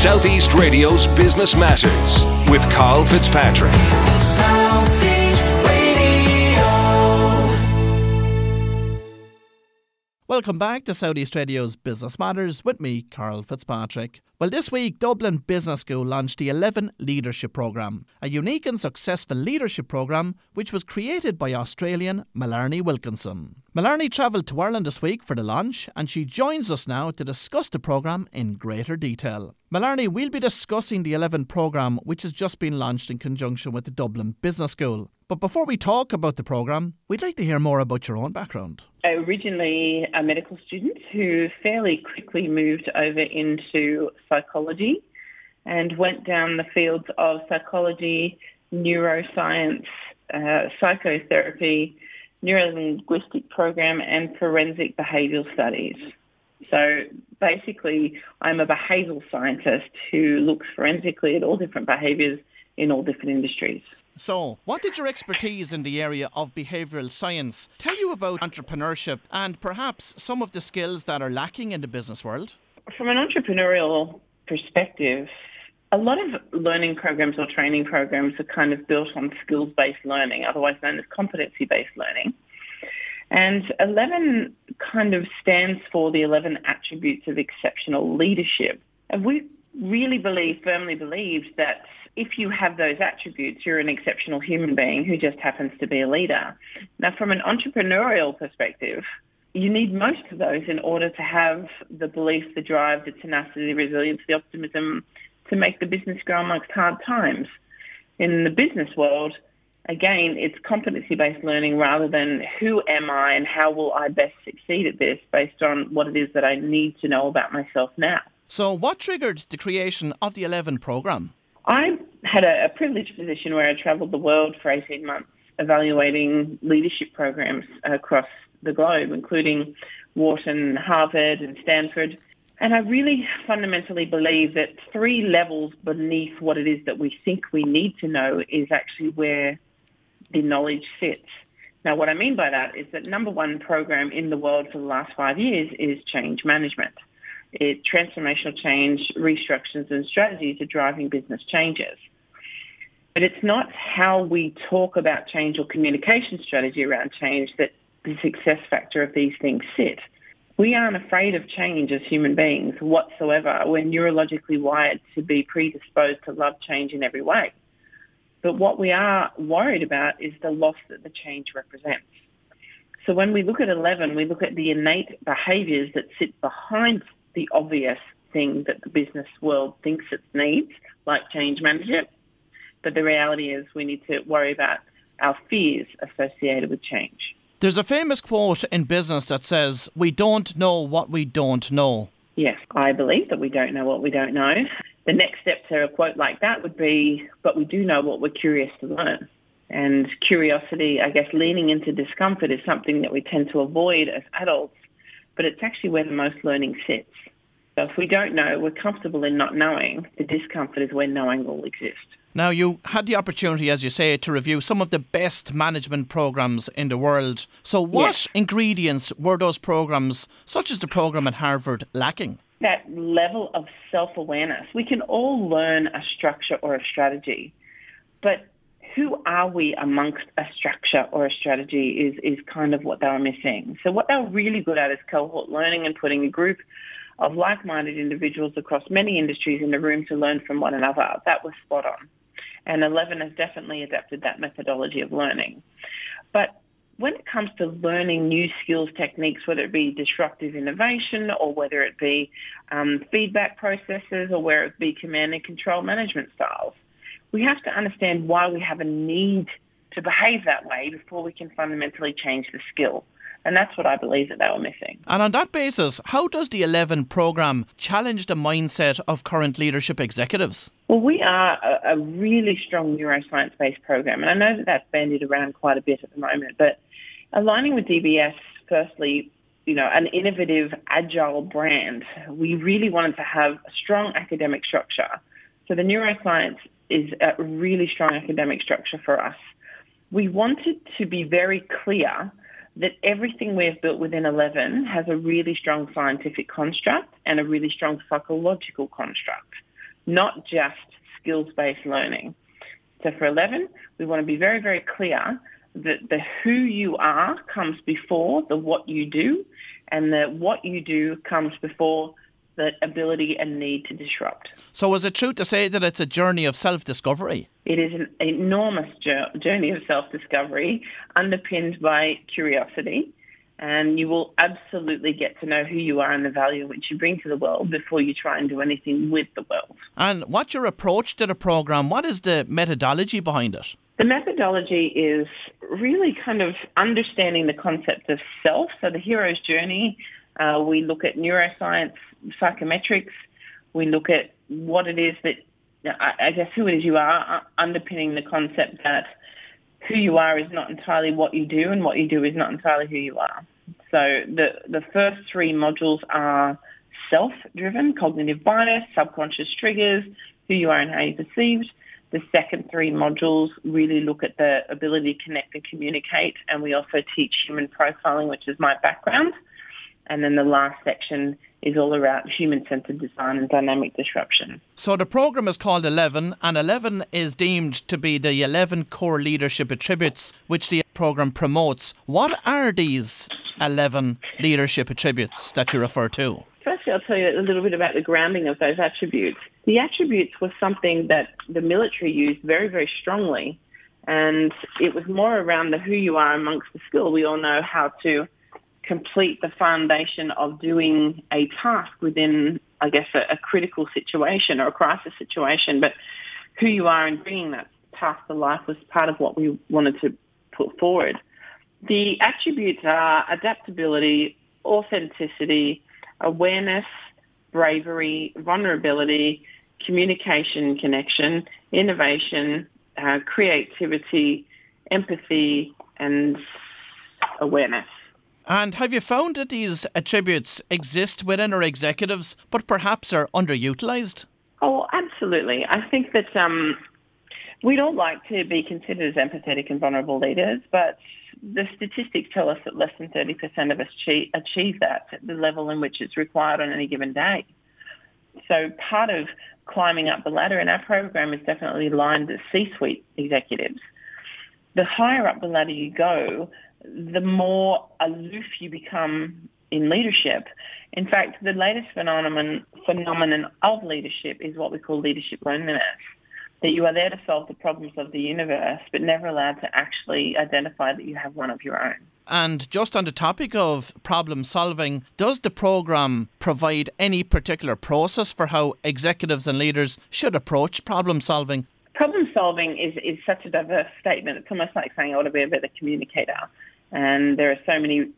Southeast Radio's Business Matters with Karl Fitzpatrick. Southeast Radio. Welcome back to Southeast Radio's Business Matters with me, Karl Fitzpatrick. Well, this week, Dublin Business School launched the 11 Leadership Programme, a unique and successful leadership programme which was created by Australian Milo-Arne Wilkinson. Milo-Arne travelled to Ireland this week for the launch, and she joins us now to discuss the programme in greater detail. Milo-Arne, we'll be discussing the 11 programme which has just been launched in conjunction with the Dublin Business School. But before we talk about the programme, we'd like to hear more about your own background. Originally a medical student who fairly quickly moved over into psychology and went down the fields of psychology, neuroscience, psychotherapy, neurolinguistic program and forensic behavioural studies. So basically I'm a behavioural scientist who looks forensically at all different behaviours in all different industries. So, what did your expertise in the area of behavioural science tell you about entrepreneurship and perhaps some of the skills that are lacking in the business world? From an entrepreneurial perspective, a lot of learning programs or training programs are kind of built on skills-based learning, otherwise known as competency-based learning. And 11 kind of stands for the 11 attributes of exceptional leadership. And we really firmly believe that if you have those attributes, you're an exceptional human being who just happens to be a leader. Now, from an entrepreneurial perspective, you need most of those in order to have the belief, the drive, the tenacity, the resilience, the optimism to make the business go amongst hard times. In the business world, again, it's competency-based learning rather than who am I and how will I best succeed at this based on what it is that I need to know about myself now. So what triggered the creation of the 11 programme? I had a privileged position where I travelled the world for 18 months evaluating leadership programs across the globe, including Wharton, Harvard and Stanford. And I really fundamentally believe that 3 levels beneath what it is that we think we need to know is actually where the knowledge sits. Now, what I mean by that is that number one program in the world for the last 5 years is change management. Transformational change, restructures and strategies are driving business changes. But it's not how we talk about change or communication strategy around change that the success factor of these things sit. We aren't afraid of change as human beings whatsoever. We're neurologically wired to be predisposed to love change in every way. But what we are worried about is the loss that the change represents. So when we look at 11, we look at the innate behaviours that sit behind the obvious thing that the business world thinks it needs, like change management. But the reality is we need to worry about our fears associated with change. There's a famous quote in business that says, "We don't know what we don't know." Yes, I believe that we don't know what we don't know. The next step to a quote like that would be, but we do know what we're curious to learn. And curiosity, I guess, leaning into discomfort is something that we tend to avoid as adults, but it's actually where the most learning sits. So if we don't know, we're comfortable in not knowing. The discomfort is where knowing will exist. Now, you had the opportunity, as you say, to review some of the best management programmes in the world. So what ingredients were those programmes, such as the programme at Harvard, lacking? That level of self-awareness. We can all learn a structure or a strategy, but who are we amongst a structure or a strategy is kind of what they were missing. So what they were really good at is cohort learning and putting a group of like-minded individuals across many industries in the room to learn from one another. That was spot on. And 11 has definitely adapted that methodology of learning. But when it comes to learning new skills, techniques, whether it be disruptive innovation or whether it be feedback processes or whether it be command and control management styles, we have to understand why we have a need to behave that way before we can fundamentally change the skill. And that's what I believe that they were missing. And on that basis, how does the 11 programme challenge the mindset of current leadership executives? Well, we are a really strong neuroscience-based program, and I know that that's bandied around quite a bit at the moment, but aligning with DBS, firstly, an innovative, agile brand, we really wanted to have a strong academic structure. So the neuroscience is a really strong academic structure for us. We wanted to be very clear that everything we have built within 11 has a really strong scientific construct and a really strong psychological construct. not just skills-based learning. So for 11, we want to be very, very clear that the who you are comes before the what you do, and the what you do comes before the ability and need to disrupt. So is it true to say that it's a journey of self-discovery? It is an enormous journey of self-discovery underpinned by curiosity, and you will absolutely get to know who you are and the value which you bring to the world before you try and do anything with the world. And what's your approach to the programme? What is the methodology behind it? The methodology is really kind of understanding the concept of self. So the hero's journey, we look at neuroscience, psychometrics. We look at what it is that, I guess, who it is you are, underpinning the concept that who you are is not entirely what you do, and what you do is not entirely who you are. So the first three modules are self-driven, cognitive bias, subconscious triggers, who you are and how you're perceived. The second three modules really look at the ability to connect and communicate, and we also teach human profiling, which is my background. And then the last section is all about human-centered design and dynamic disruption. So the programme is called 11, and 11 is deemed to be the 11 core leadership attributes which the programme promotes. What are these 11 leadership attributes that you refer to? Firstly, I'll tell you a little bit about the grounding of those attributes. The attributes were something that the military used very, very strongly, and it was more around the who you are amongst the skill. We all know how to complete the foundation of doing a task within, I guess, a critical situation or a crisis situation, but who you are in bringing that task to life was part of what we wanted to put forward. The attributes are adaptability, authenticity, awareness, bravery, vulnerability, communication, connection, innovation, creativity, empathy, and awareness. And have you found that these attributes exist within our executives, but perhaps are underutilised? Oh, absolutely. I think that we'd all like to be considered as empathetic and vulnerable leaders, but the statistics tell us that less than 30% of us achieve that at the level in which it's required on any given day. So part of climbing up the ladder in our program is definitely aligned to C-suite executives. The higher up the ladder you go, the more aloof you become in leadership. In fact, the latest phenomenon of leadership is what we call leadership loneliness, that you are there to solve the problems of the universe, but never allowed to actually identify that you have one of your own. And just on the topic of problem solving, does the programme provide any particular process for how executives and leaders should approach problem solving? Problem solving is such a diverse statement. It's almost like saying I want to be a better communicator. And there are so many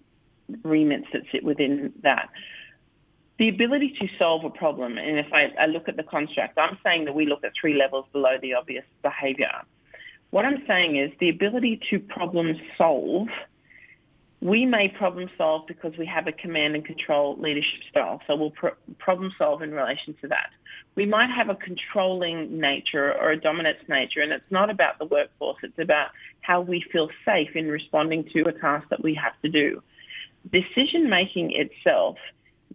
remits that sit within that. The ability to solve a problem, and if I look at the construct, I'm saying that we look at three levels below the obvious behaviour. What I'm saying is the ability to problem solve. We may problem solve because we have a command and control leadership style, so we'll problem solve in relation to that. We might have a controlling nature or a dominance nature, and it's not about the workforce, it's about how we feel safe in responding to a task that we have to do. Decision-making itself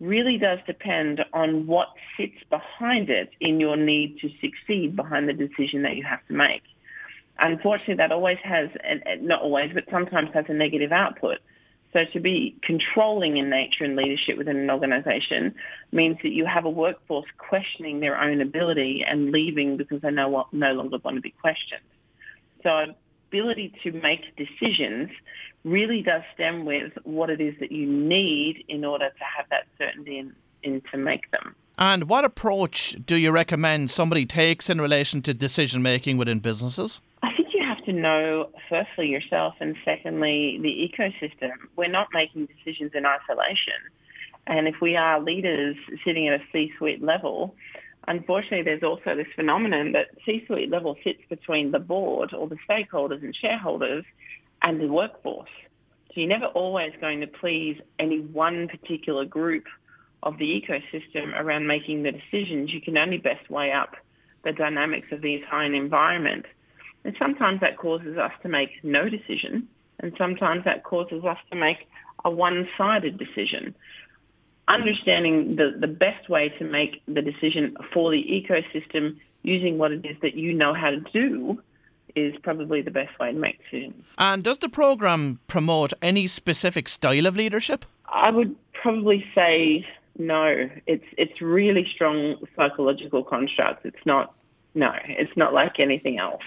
really does depend on what sits behind it in your need to succeed behind the decision that you have to make. Unfortunately, that always has, not always, but sometimes has a negative output. So to be controlling in nature and leadership within an organisation means that you have a workforce questioning their own ability and leaving because they no longer want to be questioned. So ability to make decisions really does stem with what it is that you need in order to have that certainty in to make them. And what approach do you recommend somebody takes in relation to decision making within businesses? I think you have to know, firstly, yourself, and secondly, the ecosystem. We're not making decisions in isolation. And if we are leaders sitting at a C-suite level, unfortunately, there's also this phenomenon that C-suite level sits between the board or the stakeholders and shareholders and the workforce. So you're never always going to please any one particular group of the ecosystem around making the decisions. You can only best weigh up the dynamics of the entire environment. And sometimes that causes us to make no decision, and sometimes that causes us to make a one-sided decision. understanding the best way to make the decision for the ecosystem using what it is that you know how to do is probably the best way to make decisions. And does the programme promote any specific style of leadership? I would probably say no. It's really strong psychological constructs. It's not like anything else.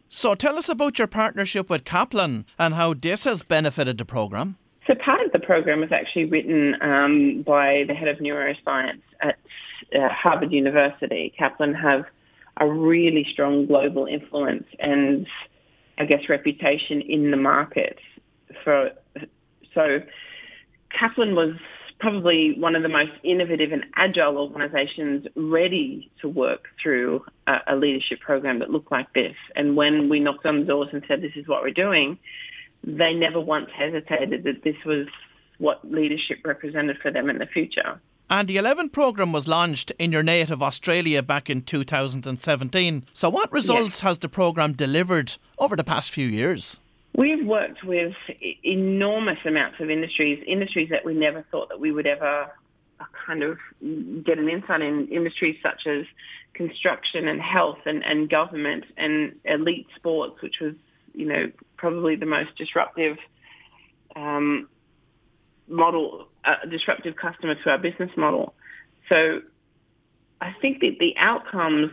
So tell us about your partnership with Kaplan and how this has benefited the programme. So part of the program was actually written by the head of neuroscience at Harvard University. Kaplan have a really strong global influence and, I guess, reputation in the market. So Kaplan was probably one of the most innovative and agile organisations ready to work through a leadership program that looked like this. And when we knocked on the doors and said, this is what we're doing, they never once hesitated that this was what leadership represented for them in the future. And the 11 programme was launched in your native Australia back in 2017. So what results has the programme delivered over the past few years? We've worked with enormous amounts of industries that we never thought that we would ever kind of get an insight in, industries such as construction and health and government and elite sports, which was, probably the most disruptive disruptive customer to our business model. So I think that the outcomes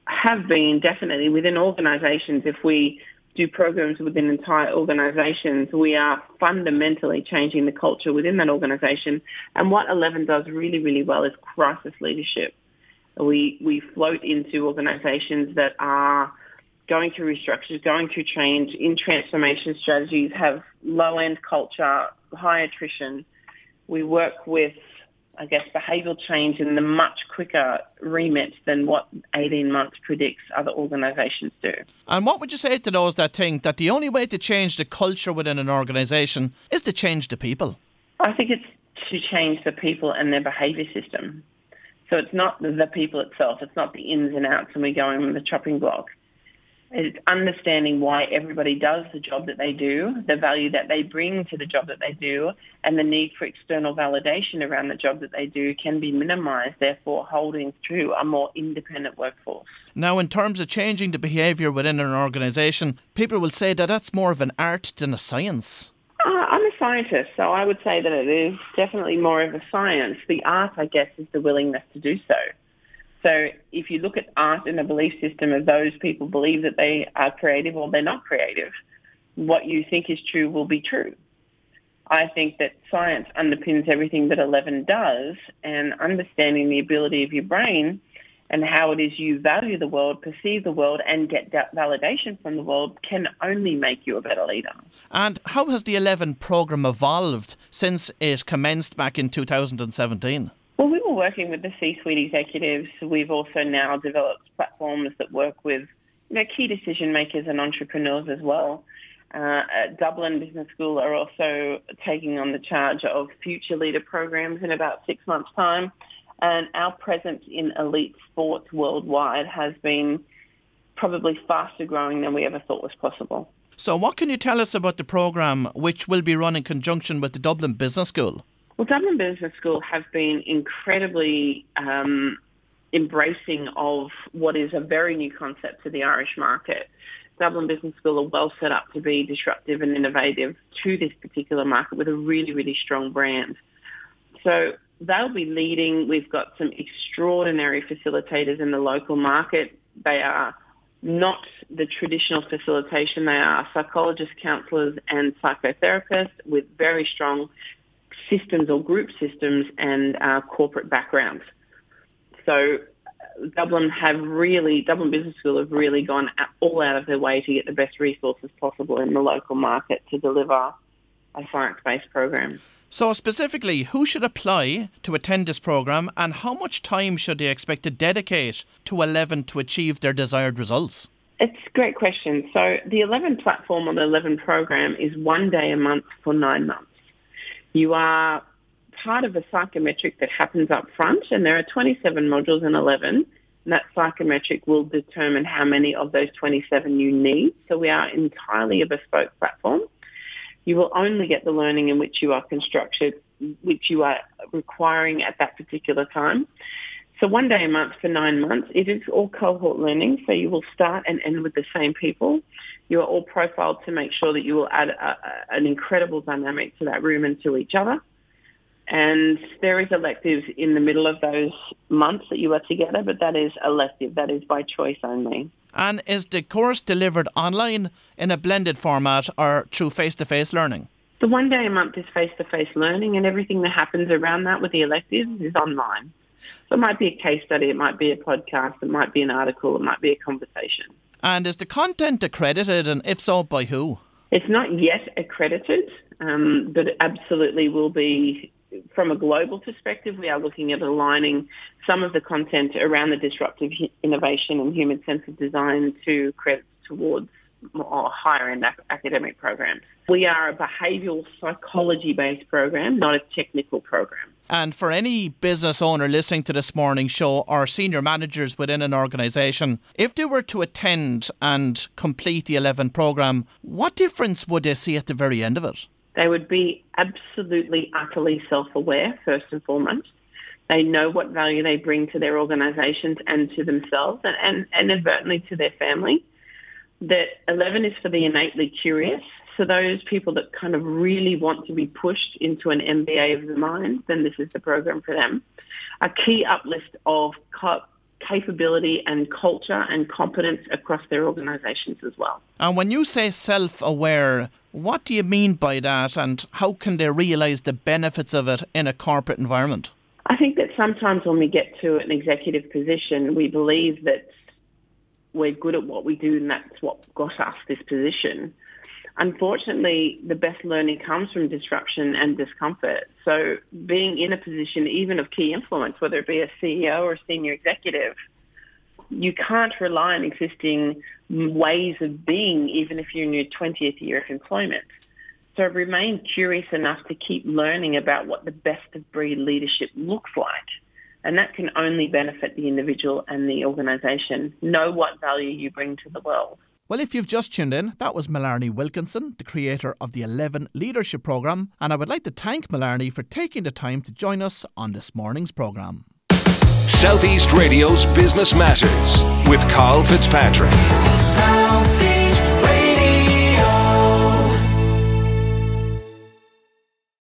have been definitely within organisations. If we do programs within entire organisations, we are fundamentally changing the culture within that organisation. And what 11 does really, really well is crisis leadership. We float into organisations that are going through restructures, going through change, in transformation strategies, have low-end culture, high attrition. We work with, I guess, behavioural change in the much quicker remit than what 18 months predicts other organisations do. And what would you say to those that think that the only way to change the culture within an organisation is to change the people? I think it's to change the people and their behaviour system. So it's not the people itself. It's not the ins and outs and we go in the chopping block. It's understanding why everybody does the job that they do, the value that they bring to the job that they do, and the need for external validation around the job that they do can be minimised, therefore holding through a more independent workforce. Now, in terms of changing the behaviour within an organisation, people will say that that's more of an art than a science. I'm a scientist, so I would say that it is definitely more of a science. The art, I guess, is the willingness to do so. So if you look at art in a belief system of those people believe that they are creative or they're not creative, what you think is true will be true. I think that science underpins everything that 11 does, and understanding the ability of your brain and how it is you value the world, perceive the world and get validation from the world can only make you a better leader. And how has the 11 programme evolved since it commenced back in 2017? Well, we were working with the C-suite executives. We've also now developed platforms that work with key decision makers and entrepreneurs as well. At Dublin Business School are also taking on the charge of future leader programs in about 6 months' time. And our presence in elite sports worldwide has been probably faster growing than we ever thought was possible. So what can you tell us about the programme which will be run in conjunction with the Dublin Business School? Well, Dublin Business School have been incredibly embracing of what is a very new concept to the Irish market. Dublin Business School are well set up to be disruptive and innovative to this particular market with a really, really strong brand. So they'll be leading. We've got some extraordinary facilitators in the local market. They are not the traditional facilitation. They are psychologists, counsellors and psychotherapists with very strong systems or group systems and corporate backgrounds. So Dublin Business School have really gone all out of their way to get the best resources possible in the local market to deliver a science-based program. So specifically, who should apply to attend this programme and how much time should they expect to dedicate to 11 to achieve their desired results? It's a great question. So the 11 platform or the 11 program is 1 day a month for 9 months. You are part of a psychometric that happens up front, and there are 27 modules in 11, and that psychometric will determine how many of those 27 you need. So we are entirely a bespoke platform. You will only get the learning in which you are which you are requiring at that particular time. So 1 day a month for 9 months. It is all cohort learning, so you will start and end with the same people. You are all profiled to make sure that you will add an incredible dynamic to that room and to each other. And there is electives in the middle of those months that you are together, but that is elective. That is by choice only. And is the course delivered online in a blended format or through face-to-face learning? The 1 day a month is face-to-face learning, and everything that happens around that with the electives is online. So it might be a case study, it might be a podcast, it might be an article, it might be a conversation. And is the content accredited, and if so, by who? It's not yet accredited, but it absolutely will be. From a global perspective, we are looking at aligning some of the content around the disruptive innovation and human-centered design to credits towards more higher-end academic programs. We are a behavioural psychology-based program, not a technical program. And for any business owner listening to this morning's show or senior managers within an organisation, if they were to attend and complete the 11 programme, what difference would they see at the very end of it? They would be absolutely, utterly self-aware, first and foremost. They know what value they bring to their organisations and to themselves and inadvertently to their family. That 11 is for the innately curious. So those people that kind of really want to be pushed into an MBA of the mind, then this is the program for them. A key uplift of capability and culture and competence across their organisations as well. And when you say self-aware, what do you mean by that, and how can they realise the benefits of it in a corporate environment? I think that sometimes when we get to an executive position, we believe that we're good at what we do and that's what got us this position. Unfortunately, the best learning comes from disruption and discomfort. So being in a position even of key influence, whether it be a CEO or a senior executive, you can't rely on existing ways of being even if you're in your 20th year of employment. So remain curious enough to keep learning about what the best of breed leadership looks like. And that can only benefit the individual and the organisation. Know what value you bring to the world. Well, if you've just tuned in, that was Milo-Arne Wilkinson, the creator of the 11 Leadership Programme, and I would like to thank Milo-Arne for taking the time to join us on this morning's programme. Southeast Radio's Business Matters with Karl Fitzpatrick. South